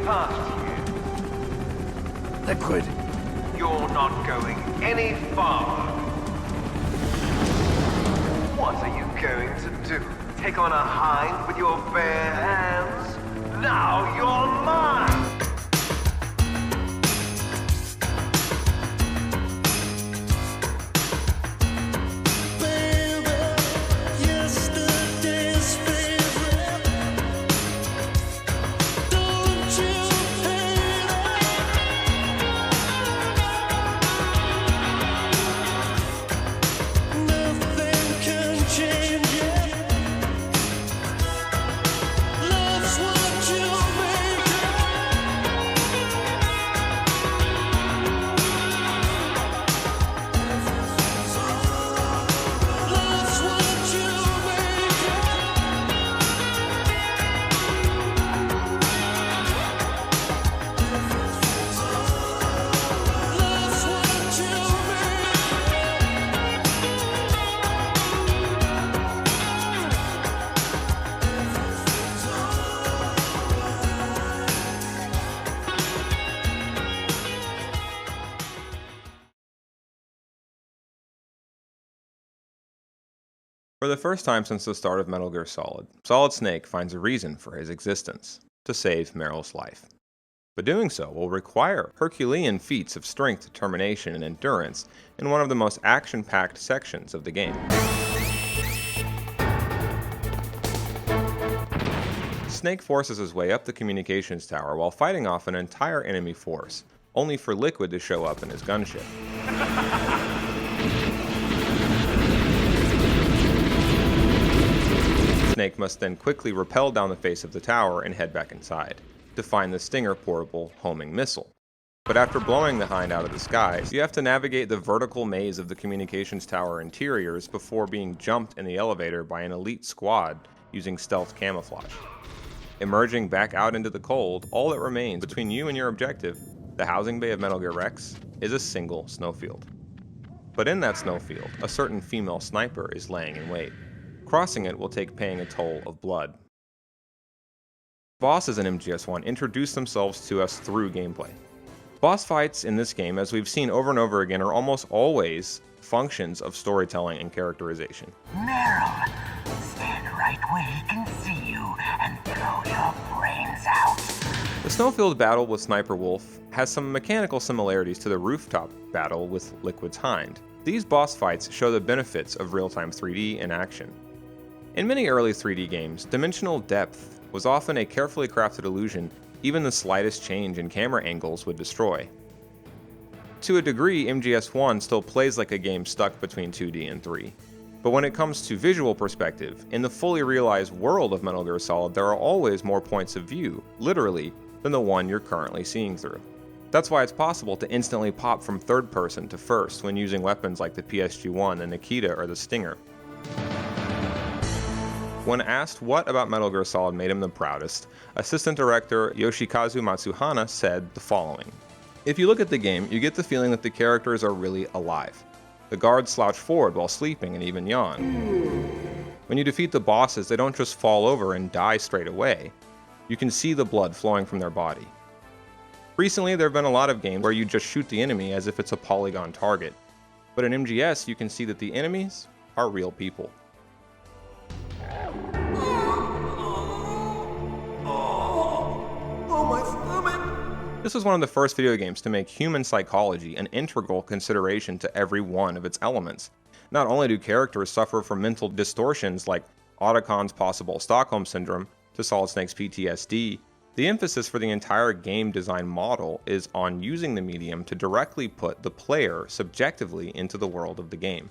past you. Liquid. You're not going any farther. What are you going to do? Take on a hind with your bare hands? Now you're mine! For the first time since the start of Metal Gear Solid, Solid Snake finds a reason for his existence: to save Meryl's life. But doing so will require Herculean feats of strength, determination, and endurance in one of the most action-packed sections of the game. Snake forces his way up the communications tower while fighting off an entire enemy force, only for Liquid to show up in his gunship. Snake must then quickly rappel down the face of the tower and head back inside, to find the Stinger portable homing missile. But after blowing the hind out of the skies, you have to navigate the vertical maze of the communications tower interiors before being jumped in the elevator by an elite squad using stealth camouflage. Emerging back out into the cold, all that remains between you and your objective, the housing bay of Metal Gear Rex, is a single snowfield. But in that snowfield, a certain female sniper is laying in wait. Crossing it will take paying a toll of blood. Bosses in MGS1 introduce themselves to us through gameplay. Boss fights in this game, as we've seen over and over again, are almost always functions of storytelling and characterization. Meryl, stand right where he can see you and throw your brains out. The Snowfield battle with Sniper Wolf has some mechanical similarities to the rooftop battle with Liquid's Hind. These boss fights show the benefits of real-time 3D in action. In many early 3D games, dimensional depth was often a carefully crafted illusion even the slightest change in camera angles would destroy. To a degree, MGS1 still plays like a game stuck between 2D and 3. But when it comes to visual perspective, in the fully realized world of Metal Gear Solid, there are always more points of view, literally, than the one you're currently seeing through. That's why it's possible to instantly pop from third person to first when using weapons like the PSG-1, the Nikita, or the Stinger. When asked what about Metal Gear Solid made him the proudest, Assistant Director Yoshikazu Matsuhana said the following: "If you look at the game, you get the feeling that the characters are really alive. The guards slouch forward while sleeping and even yawn. When you defeat the bosses, they don't just fall over and die straight away. You can see the blood flowing from their body. Recently, there have been a lot of games where you just shoot the enemy as if it's a polygon target. But in MGS, you can see that the enemies are real people." This was one of the first video games to make human psychology an integral consideration to every one of its elements. Not only do characters suffer from mental distortions like Otacon's possible Stockholm Syndrome to Solid Snake's PTSD, the emphasis for the entire game design model is on using the medium to directly put the player subjectively into the world of the game.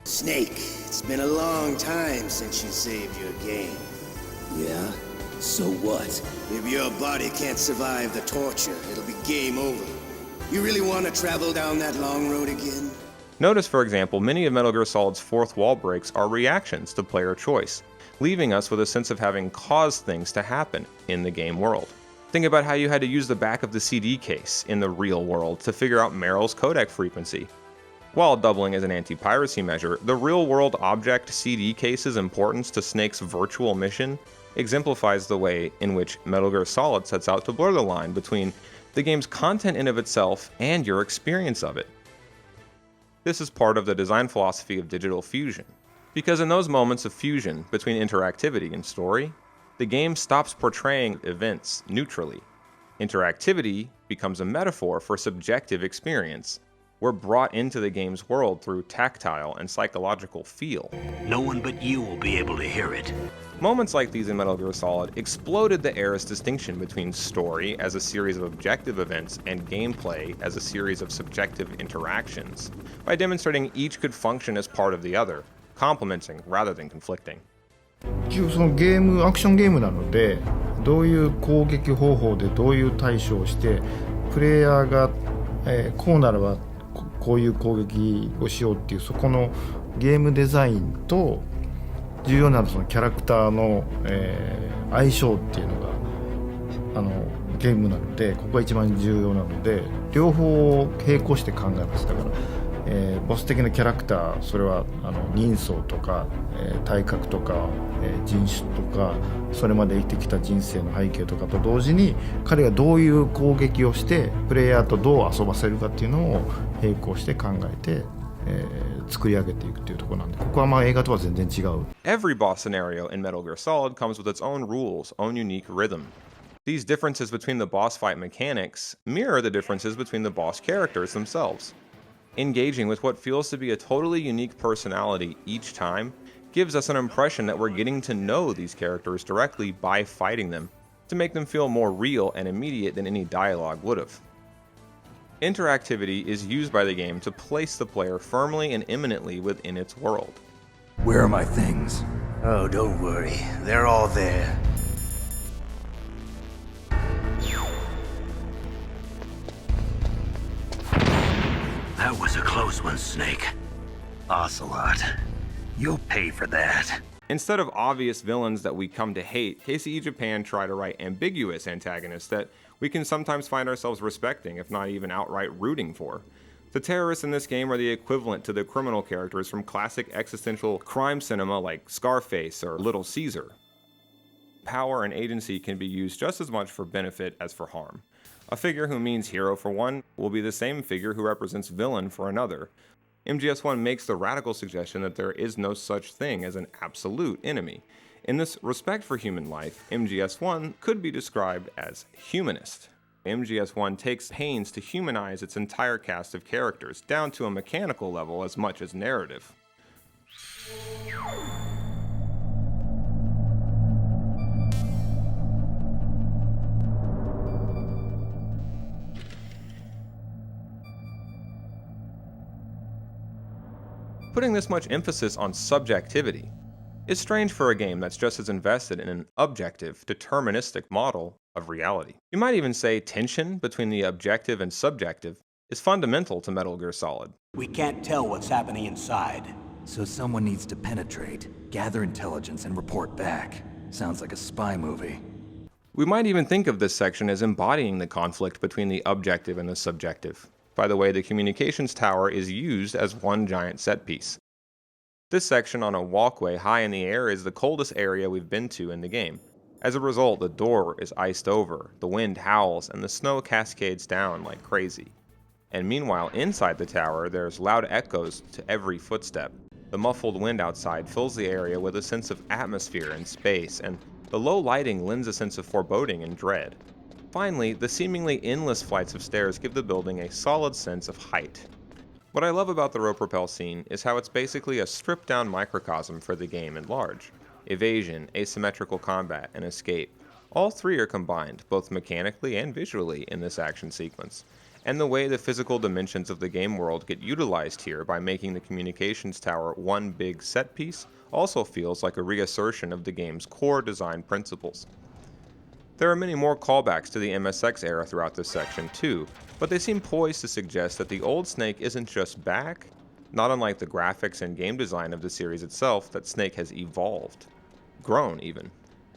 Snake, it's been a long time since you saved your game. Yeah? So what? If your body can't survive the torture, it'll be game over. You really want to travel down that long road again? Notice, for example, many of Metal Gear Solid's fourth wall breaks are reactions to player choice, leaving us with a sense of having caused things to happen in the game world. Think about how you had to use the back of the CD case in the real world to figure out Meryl's codec frequency. While doubling as an anti-piracy measure, the real-world object CD case's importance to Snake's virtual mission exemplifies the way in which Metal Gear Solid sets out to blur the line between the game's content in of itself and your experience of it. This is part of the design philosophy of digital fusion, because in those moments of fusion between interactivity and story, the game stops portraying events neutrally. Interactivity becomes a metaphor for subjective experience. We're brought into the game's world through tactile and psychological feel. No one but you will be able to hear it. Moments like these in Metal Gear Solid exploded the era's distinction between story as a series of objective events and gameplay as a series of subjective interactions, by demonstrating each could function as part of the other, complementing rather than conflicting. 結局そのゲームアクションゲームなのでどういう攻撃方法でどういう対処をしてプレイヤーが、こうならばこういう攻撃をしようっていうそこのゲームデザインと重要なのはそのキャラクターの、相性っていうのがゲームなのでここが一番重要なので両方を並行して考えます。だから、ボス的なキャラクターそれは人相とか、体格とか、人種とかそれまで生きてきた人生の背景とかと同時に彼がどういう攻撃をしてプレイヤーとどう遊ばせるかっていうのを並行して考えて、作り上げていくっていうところなんでここはまあ映画とは全然違う。 Every boss scenario in Metal Gear Solid comes with its own rules, own unique rhythm. These differences between the boss fight mechanics mirror the differences between the boss characters themselves. Engaging with what feels to be a totally unique personality each time gives us an impression that we're getting to know these characters directly by fighting them, to make them feel more real and immediate than any dialogue would have. Interactivity is used by the game to place the player firmly and imminently within its world. Where are my things? Oh, don't worry. They're all there. That was a close one, Snake. Ocelot. You'll pay for that. Instead of obvious villains that we come to hate, KCE Japan try to write ambiguous antagonists that we can sometimes find ourselves respecting, if not even outright rooting for. The terrorists in this game are the equivalent to the criminal characters from classic existential crime cinema like Scarface or Little Caesar. Power and agency can be used just as much for benefit as for harm. A figure who means hero for one will be the same figure who represents villain for another. MGS1 makes the radical suggestion that there is no such thing as an absolute enemy. In this respect for human life, MGS1 could be described as humanist. MGS1 takes pains to humanize its entire cast of characters, down to a mechanical level as much as narrative. Putting this much emphasis on subjectivity is strange for a game that's just as invested in an objective, deterministic model of reality. You might even say tension between the objective and subjective is fundamental to Metal Gear Solid. We can't tell what's happening inside. So someone needs to penetrate, gather intelligence, and report back. Sounds like a spy movie. We might even think of this section as embodying the conflict between the objective and the subjective. By the way, the communications tower is used as one giant set piece. This section on a walkway high in the air is the coldest area we've been to in the game. As a result, the door is iced over, the wind howls, and the snow cascades down like crazy. And meanwhile, inside the tower, there's loud echoes to every footstep. The muffled wind outside fills the area with a sense of atmosphere and space, and the low lighting lends a sense of foreboding and dread. Finally, the seemingly endless flights of stairs give the building a solid sense of height. What I love about the rope rappel scene is how it's basically a stripped-down microcosm for the game at large. Evasion, asymmetrical combat, and escape. All three are combined, both mechanically and visually, in this action sequence. And the way the physical dimensions of the game world get utilized here by making the communications tower one big set piece also feels like a reassertion of the game's core design principles. There are many more callbacks to the MSX era throughout this section too, but they seem poised to suggest that the old Snake isn't just back, not unlike the graphics and game design of the series itself, that Snake has evolved. Grown, even.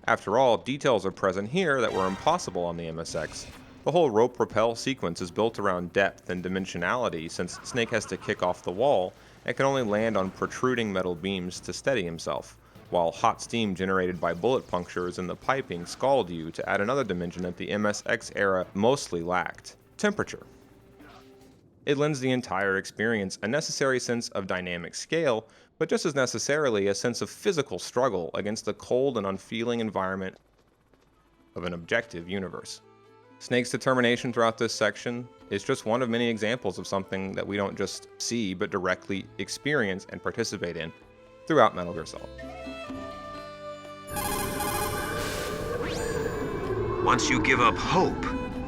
After all, details are present here that were impossible on the MSX. The whole rope rappel sequence is built around depth and dimensionality, since Snake has to kick off the wall and can only land on protruding metal beams to steady himself, while hot steam generated by bullet punctures in the piping scald you to add another dimension that the MSX era mostly lacked: temperature. It lends the entire experience a necessary sense of dynamic scale, but just as necessarily a sense of physical struggle against the cold and unfeeling environment of an objective universe. Snake's determination throughout this section is just one of many examples of something that we don't just see, but directly experience and participate in throughout Metal Gear Solid. Once you give up hope,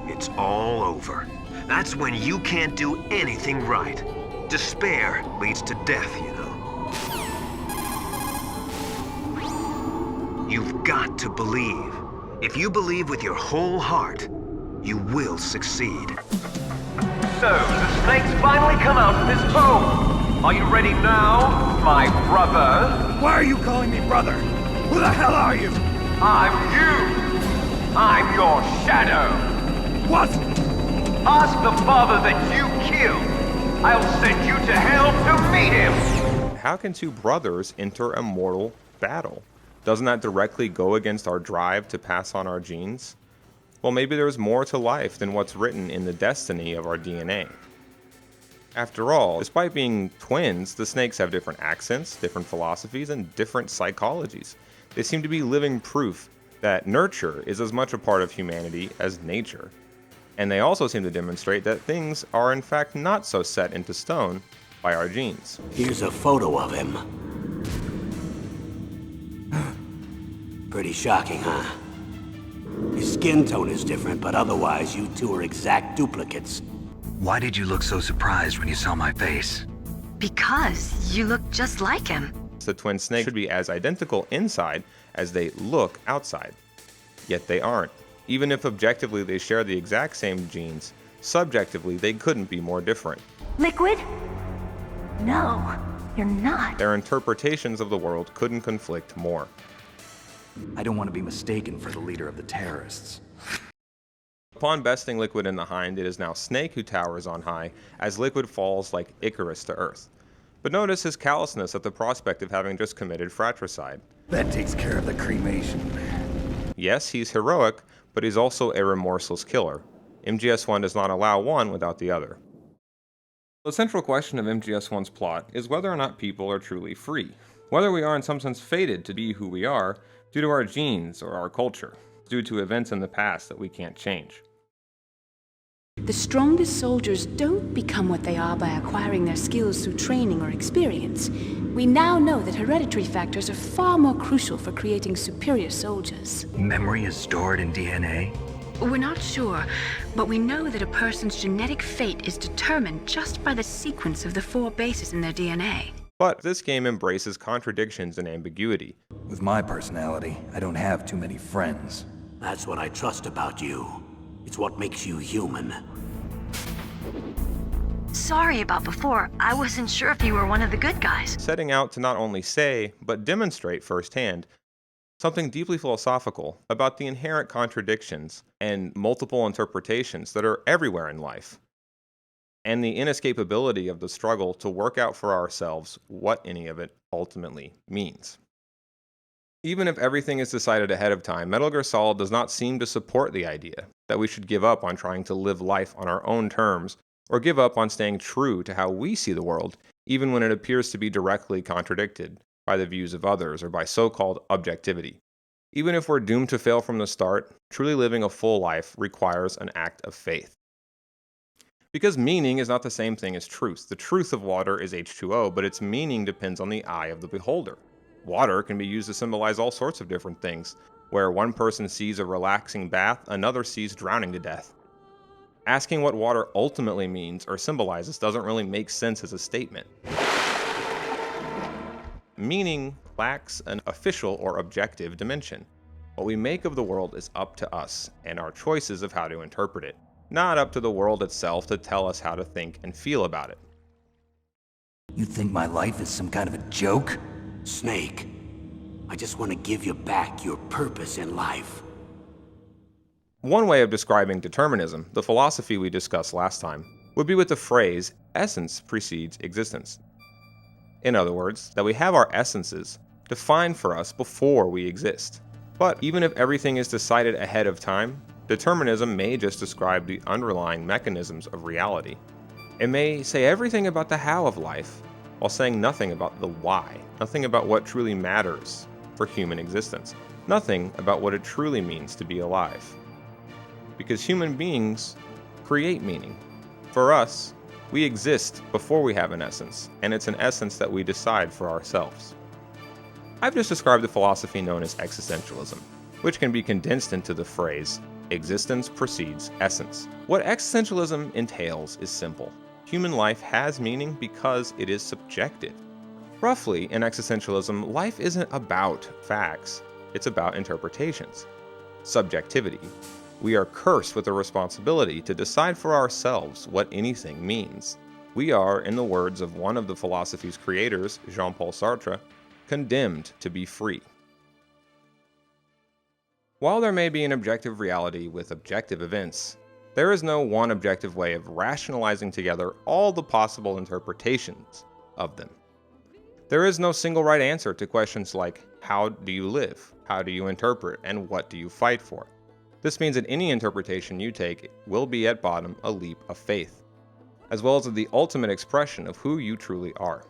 it's all over. That's when you can't do anything right. Despair leads to death, you know. You've got to believe. If you believe with your whole heart, you will succeed. So, the snakes finally come out of this hole. Are you ready now, my brother? Why are you calling me brother? Who the hell are you? I'm you. I'm your shadow. What? Ask the father that you killed. I'll send you to hell to meet him. How can two brothers enter a mortal battle? Doesn't that directly go against our drive to pass on our genes? Well, maybe there's more to life than what's written in the destiny of our DNA. After all, despite being twins, the snakes have different accents, different philosophies, and different psychologies. They seem to be living proof that nurture is as much a part of humanity as nature. And they also seem to demonstrate that things are in fact not so set into stone by our genes. Here's a photo of him. Pretty shocking, huh? His skin tone is different, but otherwise you two are exact duplicates. Why did you look so surprised when you saw my face? Because you look just like him. The twin snakes should be as identical inside as they look outside. Yet they aren't. Even if objectively they share the exact same genes, subjectively they couldn't be more different. Liquid? No, you're not. Their interpretations of the world couldn't conflict more. I don't want to be mistaken for the leader of the terrorists. Upon besting Liquid in the Hind, it is now Snake who towers on high, as Liquid falls like Icarus to Earth. But notice his callousness at the prospect of having just committed fratricide. That takes care of the cremation. Yes, he's heroic, but he's also a remorseless killer. MGS1 does not allow one without the other. The central question of MGS1's plot is whether or not people are truly free. Whether we are in some sense fated to be who we are due to our genes or our culture, due to events in the past that we can't change. The strongest soldiers don't become what they are by acquiring their skills through training or experience. We now know that hereditary factors are far more crucial for creating superior soldiers. Memory is stored in DNA? We're not sure, but we know that a person's genetic fate is determined just by the sequence of the 4 bases in their DNA. But this game embraces contradictions and ambiguity. With my personality, I don't have too many friends. That's what I trust about you. It's what makes you human. Sorry about before. I wasn't sure if you were one of the good guys. Setting out to not only say, but demonstrate firsthand something deeply philosophical about the inherent contradictions and multiple interpretations that are everywhere in life, and the inescapability of the struggle to work out for ourselves what any of it ultimately means. Even if everything is decided ahead of time, Metal Gear Solid does not seem to support the idea that we should give up on trying to live life on our own terms, or give up on staying true to how we see the world, even when it appears to be directly contradicted by the views of others or by so-called objectivity. Even if we're doomed to fail from the start, truly living a full life requires an act of faith. Because meaning is not the same thing as truth. The truth of water is H2O, but its meaning depends on the eye of the beholder. Water can be used to symbolize all sorts of different things, where one person sees a relaxing bath, another sees drowning to death. Asking what water ultimately means or symbolizes doesn't really make sense as a statement. Meaning lacks an official or objective dimension. What we make of the world is up to us and our choices of how to interpret it, not up to the world itself to tell us how to think and feel about it. You think my life is some kind of a joke? Snake, I just want to give you back your purpose in life. One way of describing determinism, the philosophy we discussed last time, would be with the phrase, essence precedes existence. In other words, that we have our essences, defined for us before we exist. But even if everything is decided ahead of time, determinism may just describe the underlying mechanisms of reality. It may say everything about the how of life, while saying nothing about the why, nothing about what truly matters for human existence, nothing about what it truly means to be alive. Because human beings create meaning. For us, we exist before we have an essence, and it's an essence that we decide for ourselves. I've just described the philosophy known as existentialism, which can be condensed into the phrase, existence precedes essence. What existentialism entails is simple. Human life has meaning because it is subjective. Roughly, in existentialism, life isn't about facts, it's about interpretations. Subjectivity. We are cursed with the responsibility to decide for ourselves what anything means. We are, in the words of one of the philosophy's creators, Jean-Paul Sartre, condemned to be free. While there may be an objective reality with objective events, there is no one objective way of rationalizing together all the possible interpretations of them. There is no single right answer to questions like, how do you live? How do you interpret? And what do you fight for? This means that any interpretation you take will be at bottom a leap of faith, as well as the ultimate expression of who you truly are.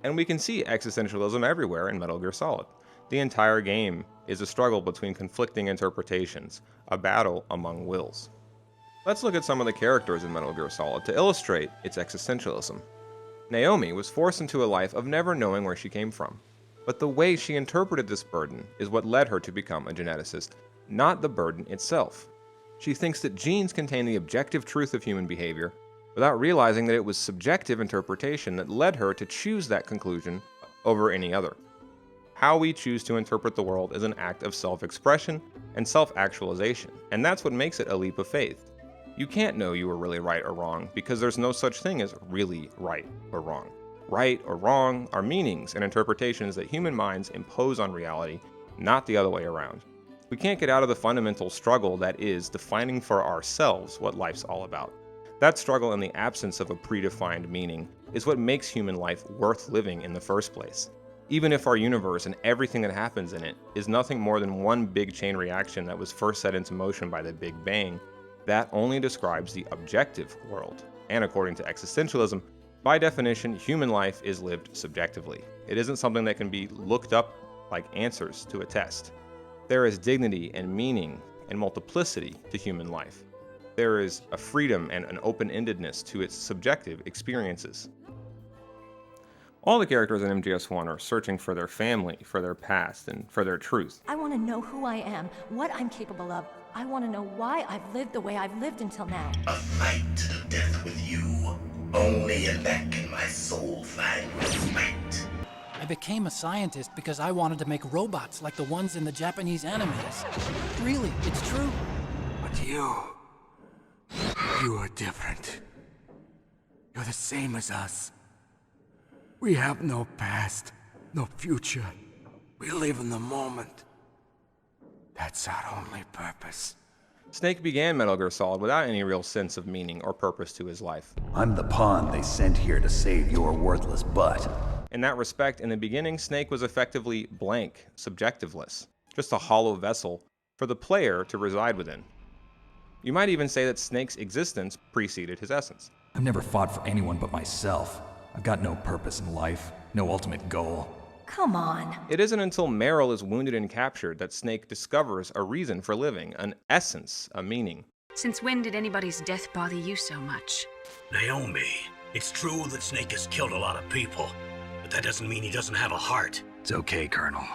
And we can see existentialism everywhere in Metal Gear Solid. The entire game is a struggle between conflicting interpretations, a battle among wills. Let's look at some of the characters in Metal Gear Solid to illustrate its existentialism. Naomi was forced into a life of never knowing where she came from. But the way she interpreted this burden is what led her to become a geneticist, not the burden itself. She thinks that genes contain the objective truth of human behavior, without realizing that it was subjective interpretation that led her to choose that conclusion over any other. How we choose to interpret the world is an act of self-expression and self-actualization, and that's what makes it a leap of faith. You can't know you were really right or wrong because there's no such thing as really right or wrong. Right or wrong are meanings and interpretations that human minds impose on reality, not the other way around. We can't get out of the fundamental struggle that is defining for ourselves what life's all about. That struggle in the absence of a predefined meaning is what makes human life worth living in the first place. Even if our universe and everything that happens in it is nothing more than one big chain reaction that was first set into motion by the Big Bang, that only describes the objective world. And according to existentialism, by definition, human life is lived subjectively. It isn't something that can be looked up like answers to a test. There is dignity and meaning and multiplicity to human life. There is a freedom and an open-endedness to its subjective experiences. All the characters in MGS1 are searching for their family, for their past, and for their truth. I want to know who I am, what I'm capable of. I want to know why I've lived the way I've lived until now. A fight to the death with you. Only in that can my soul find respite. I became a scientist because I wanted to make robots like the ones in the Japanese animes. Really, it's true. But you are different. You're the same as us. We have no past, no future. We live in the moment. That's our only purpose. Snake began Metal Gear Solid without any real sense of meaning or purpose to his life. I'm the pawn they sent here to save your worthless butt. In that respect, in the beginning, Snake was effectively blank, subjectiveless, just a hollow vessel for the player to reside within. You might even say that Snake's existence preceded his essence. I've never fought for anyone but myself. I've got no purpose in life, no ultimate goal. Come on. It isn't until Meryl is wounded and captured that Snake discovers a reason for living, an essence, a meaning. Since when did anybody's death bother you so much? Naomi, it's true that Snake has killed a lot of people, but that doesn't mean he doesn't have a heart. It's okay, Colonel.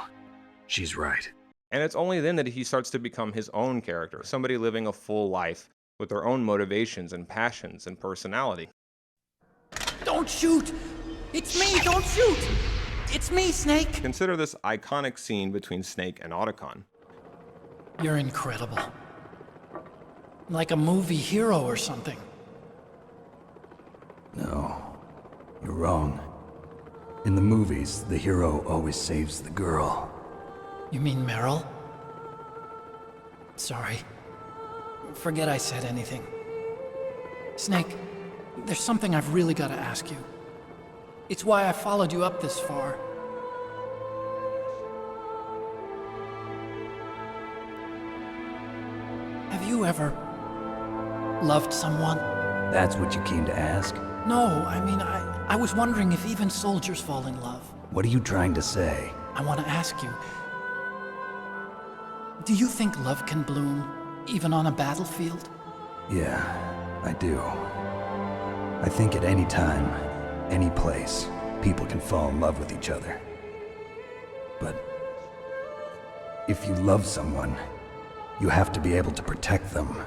She's right. And it's only then that he starts to become his own character, somebody living a full life with their own motivations and passions and personality. Don't shoot! It's me, don't shoot! It's me, Snake! Consider this iconic scene between Snake and Otacon. You're incredible. Like a movie hero or something. No, you're wrong. In the movies, the hero always saves the girl. You mean Meryl? Sorry. Forget I said anything. Snake, there's something I've really got to ask you. It's why I followed you up this far. you ever loved someone? That's what you came to ask? No, I mean, I was wondering if even soldiers fall in love. What are you trying to say? I want to ask you, do you think love can bloom even on a battlefield? Yeah, I do. I think at any time, any place, people can fall in love with each other. But if you love someone, you have to be able to protect them.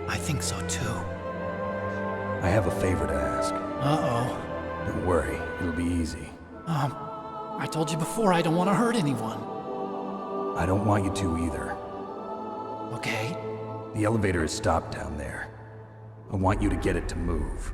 I think so too. I have a favor to ask. Uh-oh. Don't worry, it'll be easy. I told you before I don't want to hurt anyone. I don't want you to either. Okay. The elevator is stopped down there. I want you to get it to move.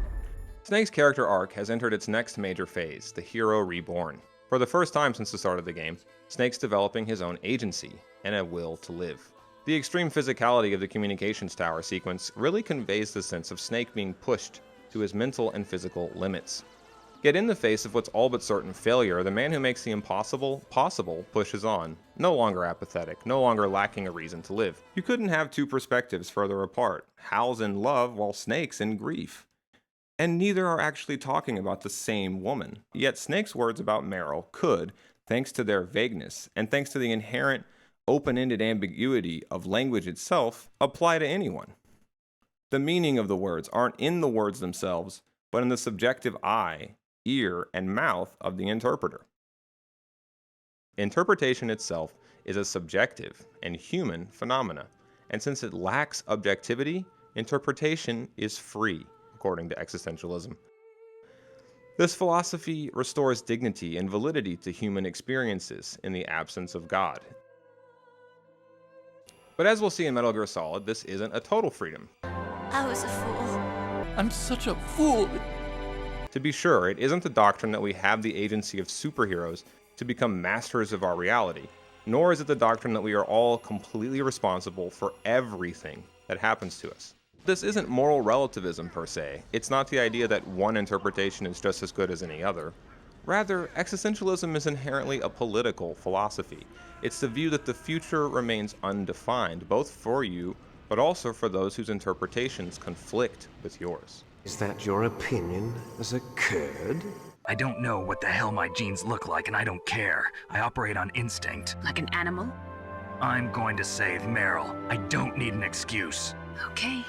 Snake's character arc has entered its next major phase, the hero reborn. For the first time since the start of the game, Snake's developing his own agency and a will to live. The extreme physicality of the communications tower sequence really conveys the sense of Snake being pushed to his mental and physical limits. Yet in the face of what's all but certain failure, the man who makes the impossible possible pushes on, no longer apathetic, no longer lacking a reason to live. You couldn't have two perspectives further apart, Hal's in love while Snake's in grief. And neither are actually talking about the same woman. Yet Snake's words about Meryl could, thanks to their vagueness, and thanks to the inherent open-ended ambiguity of language itself, apply to anyone. The meaning of the words aren't in the words themselves, but in the subjective eye, ear, and mouth of the interpreter. Interpretation itself is a subjective and human phenomena, and since it lacks objectivity, interpretation is free, according to existentialism. This philosophy restores dignity and validity to human experiences in the absence of God. But as we'll see in Metal Gear Solid, this isn't a total freedom. I was a fool. I'm such a fool. To be sure, it isn't the doctrine that we have the agency of superheroes to become masters of our reality, nor is it the doctrine that we are all completely responsible for everything that happens to us. This isn't moral relativism per se. It's not the idea that one interpretation is just as good as any other. Rather, existentialism is inherently a political philosophy. It's the view that the future remains undefined, both for you, but also for those whose interpretations conflict with yours. Is that your opinion as a Kurd? I don't know what the hell my genes look like, and I don't care. I operate on instinct. Like an animal? I'm going to save Meryl. I don't need an excuse. Okay.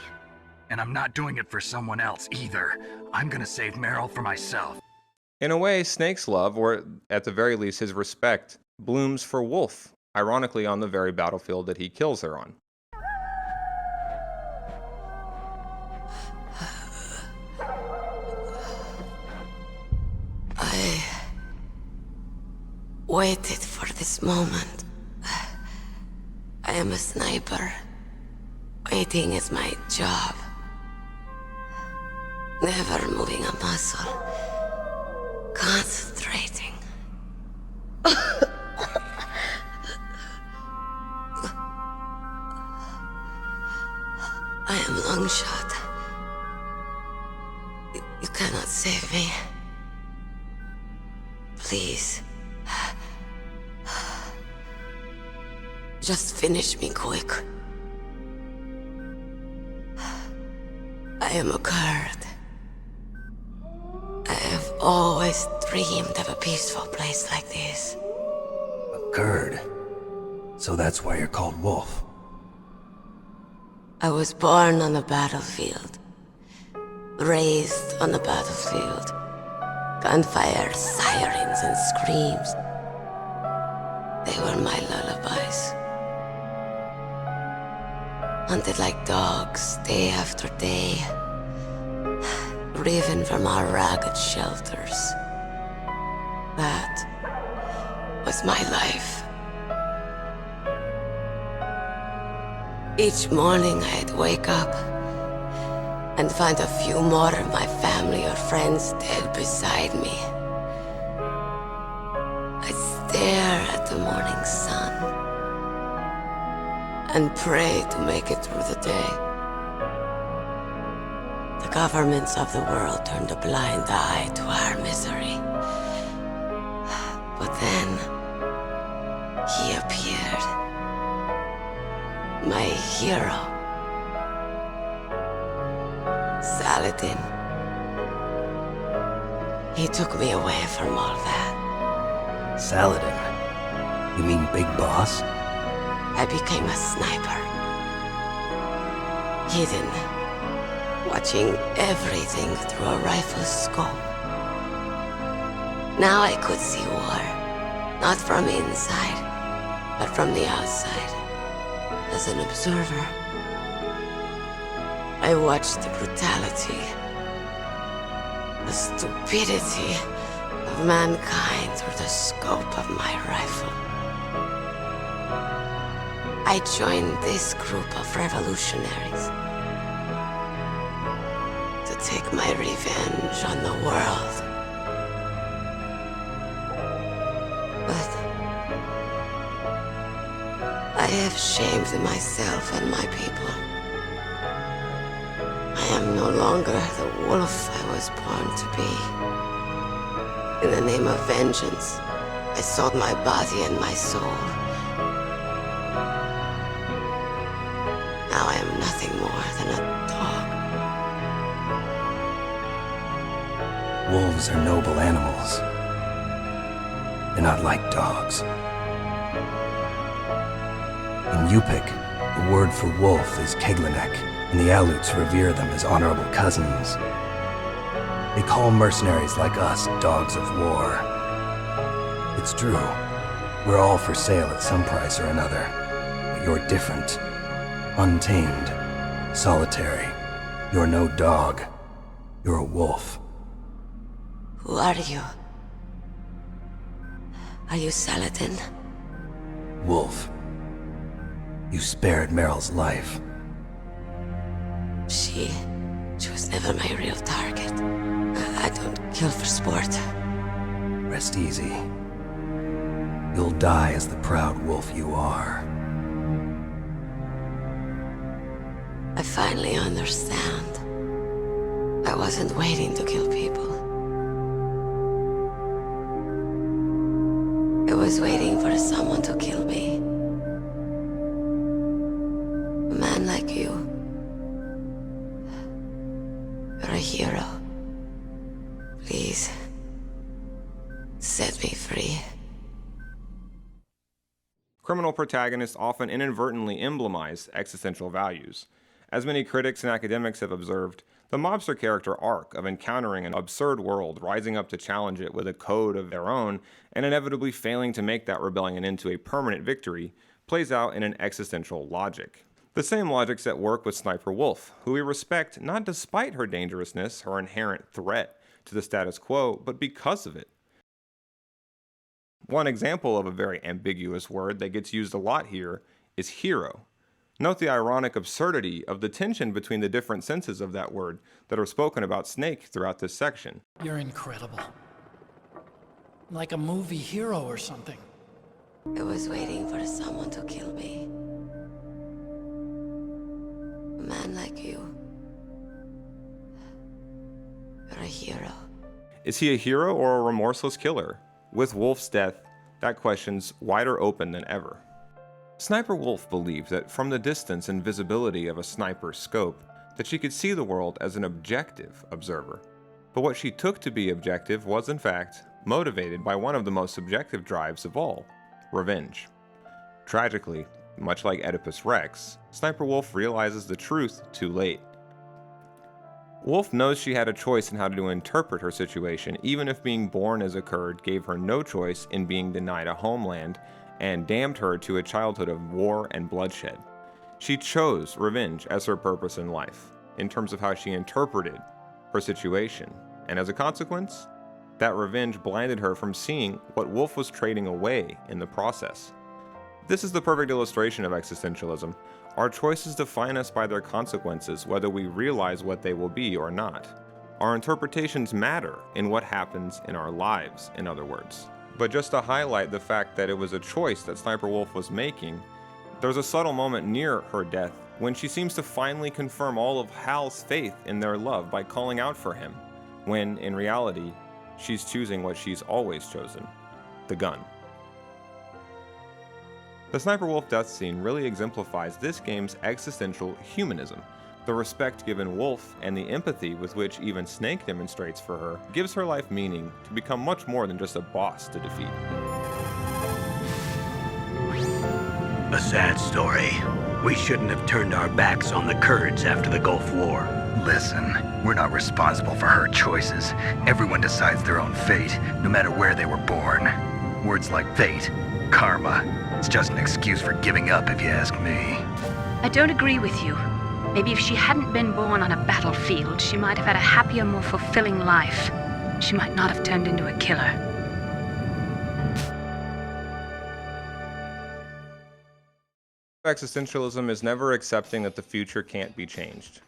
And I'm not doing it for someone else either. I'm gonna save Meryl for myself. In a way, Snake's love, or at the very least his respect, blooms for Wolf, ironically on the very battlefield that he kills her on. I waited for this moment. I am a sniper. Waiting is my job. Never moving a muscle. Concentrating. I am Longshot. You cannot save me. Please. Just finish me quick. I am a Kurd. I have always dreamed of a peaceful place like this. A Kurd? So that's why you're called Wolf. I was born on the battlefield. Raised on the battlefield. Gunfire, sirens, and screams. They were my lullabies. Hunted like dogs, day after day. Driven from our ragged shelters. That was my life. Each morning I'd wake up and find a few more of my family or friends dead beside me. I'd stare at the morning sun and pray to make it through the day. The governments of the world turned a blind eye to our misery. But then, he appeared. My hero. Saladin. He took me away from all that. Saladin? You mean Big Boss? I became a sniper. Hidden, watching everything through a rifle's scope. Now I could see war, not from inside, but from the outside, as an observer. I watched the brutality, the stupidity of mankind through the scope of my rifle. I joined this group of revolutionaries to take my revenge on the world. But I have shamed myself and my people. I am no longer the wolf I was born to be. In the name of vengeance, I sold my body and my soul. Now I am nothing more than a dog. Wolves are noble animals. They're not like dogs. In Yupik, the word for wolf is Keglenek, and the Aleuts revere them as honorable cousins. They call mercenaries like us dogs of war. It's true, we're all for sale at some price or another, but you're different. Untamed, solitary. You're no dog. You're a wolf. Who are you? Are you Saladin? Wolf. You spared Meryl's life. She was never my real target. I don't kill for sport. Rest easy. You'll die as the proud wolf you are. I finally understand. I wasn't waiting to kill people. I was waiting for someone to kill me. A man like you. You're a hero. Please, set me free. Criminal protagonists often inadvertently emblemize existential values. As many critics and academics have observed, the mobster character arc of encountering an absurd world, rising up to challenge it with a code of their own, and inevitably failing to make that rebellion into a permanent victory, plays out in an existential logic. The same logic's at work with Sniper Wolf, who we respect not despite her dangerousness, her inherent threat to the status quo, but because of it. One example of a very ambiguous word that gets used a lot here is hero. Note the ironic absurdity of the tension between the different senses of that word that are spoken about Snake throughout this section. You're incredible. Like a movie hero or something. I was waiting for someone to kill me. A man like you. You're a hero. Is he a hero or a remorseless killer? With Wolf's death, that question's wider open than ever. Sniper Wolf believed that from the distance and visibility of a sniper's scope, that she could see the world as an objective observer. But what she took to be objective was in fact motivated by one of the most subjective drives of all, revenge. Tragically, much like Oedipus Rex, Sniper Wolf realizes the truth too late. Wolf knows she had a choice in how to interpret her situation, even if being born as a Kurd gave her no choice in being denied a homeland and damned her to a childhood of war and bloodshed. She chose revenge as her purpose in life, in terms of how she interpreted her situation, and as a consequence, that revenge blinded her from seeing what Wolf was trading away in the process. This is the perfect illustration of existentialism. Our choices define us by their consequences, whether we realize what they will be or not. Our interpretations matter in what happens in our lives, in other words. But just to highlight the fact that it was a choice that Sniper Wolf was making, there's a subtle moment near her death when she seems to finally confirm all of Hal's faith in their love by calling out for him, when, in reality, she's choosing what she's always chosen, the gun. The Sniper Wolf death scene really exemplifies this game's existential humanism The respect given Wolf and the empathy with which even Snake demonstrates for her gives her life meaning to become much more than just a boss to defeat. A sad story. We shouldn't have turned our backs on the Kurds after the Gulf War. Listen, we're not responsible for her choices. Everyone decides their own fate, no matter where they were born. Words like fate, karma, it's just an excuse for giving up if you ask me. I don't agree with you. Maybe if she hadn't been born on a battlefield, she might have had a happier, more fulfilling life. She might not have turned into a killer. Existentialism is never accepting that the future can't be changed.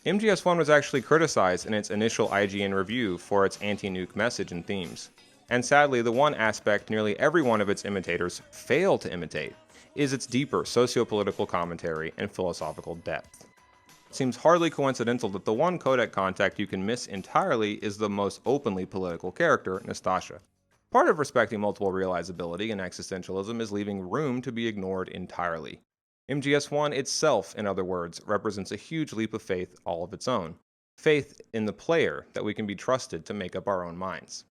MGS1 was actually criticized in its initial IGN review for its anti-nuke message and themes. And sadly, the one aspect nearly every one of its imitators fail to imitate is its deeper socio-political commentary and philosophical depth. It seems hardly coincidental that the one codec contact you can miss entirely is the most openly political character, Nastasha. Part of respecting multiple realizability in existentialism is leaving room to be ignored entirely. MGS1 itself, in other words, represents a huge leap of faith all of its own. Faith in the player that we can be trusted to make up our own minds.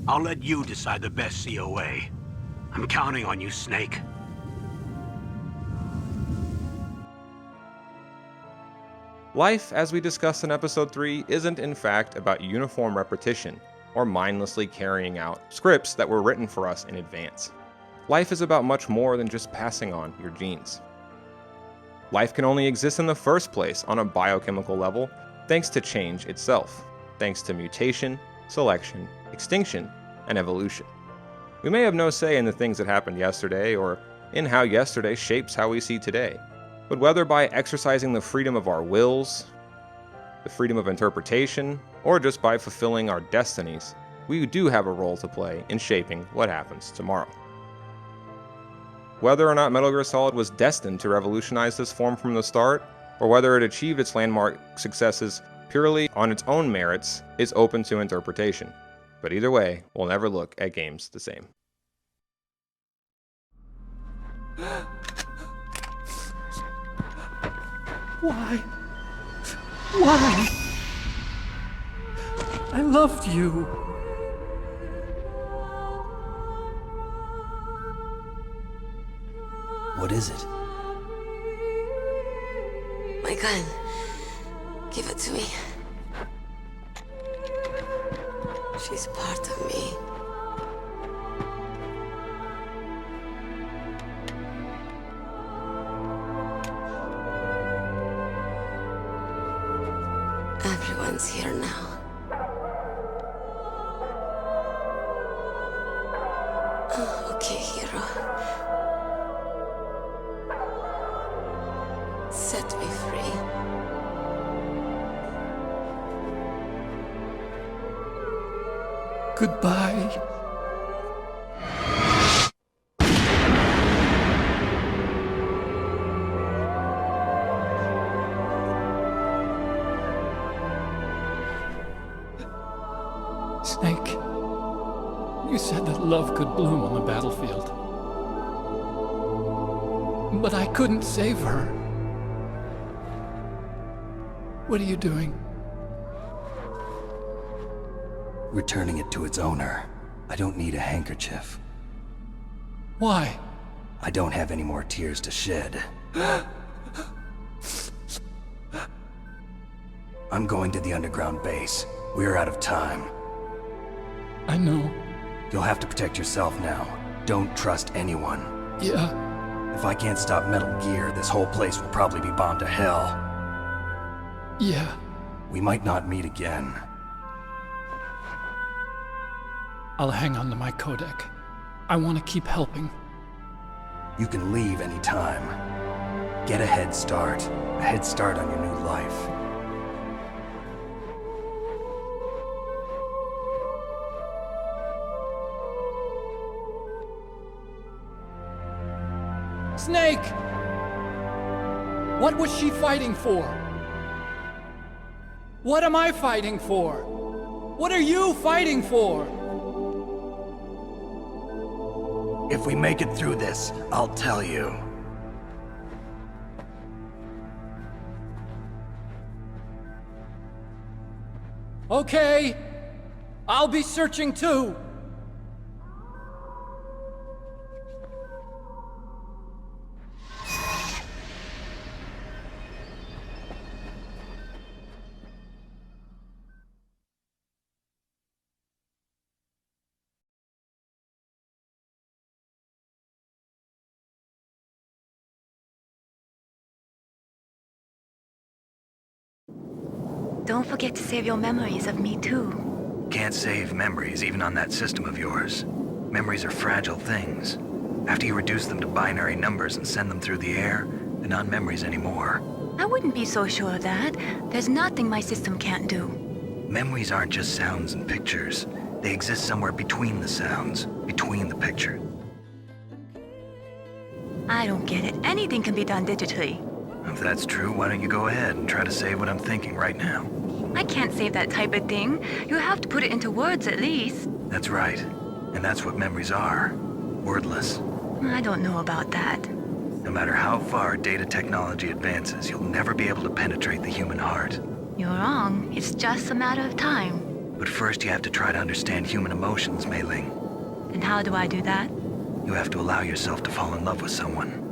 I'll let you decide the best COA. I'm counting on you, Snake. Life, as we discussed in episode 3, isn't in fact about uniform repetition, or mindlessly carrying out scripts that were written for us in advance. Life is about much more than just passing on your genes. Life can only exist in the first place on a biochemical level thanks to change itself, thanks to mutation, selection, extinction, and evolution. We may have no say in the things that happened yesterday or in how yesterday shapes how we see today, but whether by exercising the freedom of our wills, the freedom of interpretation, or just by fulfilling our destinies, we do have a role to play in shaping what happens tomorrow. Whether or not Metal Gear Solid was destined to revolutionize this form from the start, or whether it achieved its landmark successes purely on its own merits, is open to interpretation. But either way, we'll never look at games the same. Why? Why? I loved you. What is it? My gun. Give it to me. She's part of me. Everyone's here now. Oh, okay, hero. Set me free. Goodbye. Snake, you said that love could bloom on the battlefield. But I couldn't save her. What are you doing? Returning it to its owner. I don't need a handkerchief. Why? I don't have any more tears to shed. I'm going to the underground base. We're out of time. I know. You'll have to protect yourself now. Don't trust anyone. Yeah. If I can't stop Metal Gear, this whole place will probably be bombed to hell. Yeah. We might not meet again. I'll hang on to my codec. I want to keep helping. You can leave anytime. Get a head start. A head start on your new life. Snake! What was she fighting for? What am I fighting for? What are you fighting for? If we make it through this, I'll tell you. Okay. I'll be searching too. Don't forget to save your memories of me, too. Can't save memories even on that system of yours. Memories are fragile things. After you reduce them to binary numbers and send them through the air, they're not memories anymore. I wouldn't be so sure of that. There's nothing my system can't do. Memories aren't just sounds and pictures. They exist somewhere between the sounds, between the picture. I don't get it. Anything can be done digitally. If that's true, why don't you go ahead and try to save what I'm thinking right now? I can't save that type of thing. You have to put it into words at least. That's right. And that's what memories are. Wordless. I don't know about that. No matter how far data technology advances, you'll never be able to penetrate the human heart. You're wrong. It's just a matter of time. But first you have to try to understand human emotions, Mei Ling. And how do I do that? You have to allow yourself to fall in love with someone.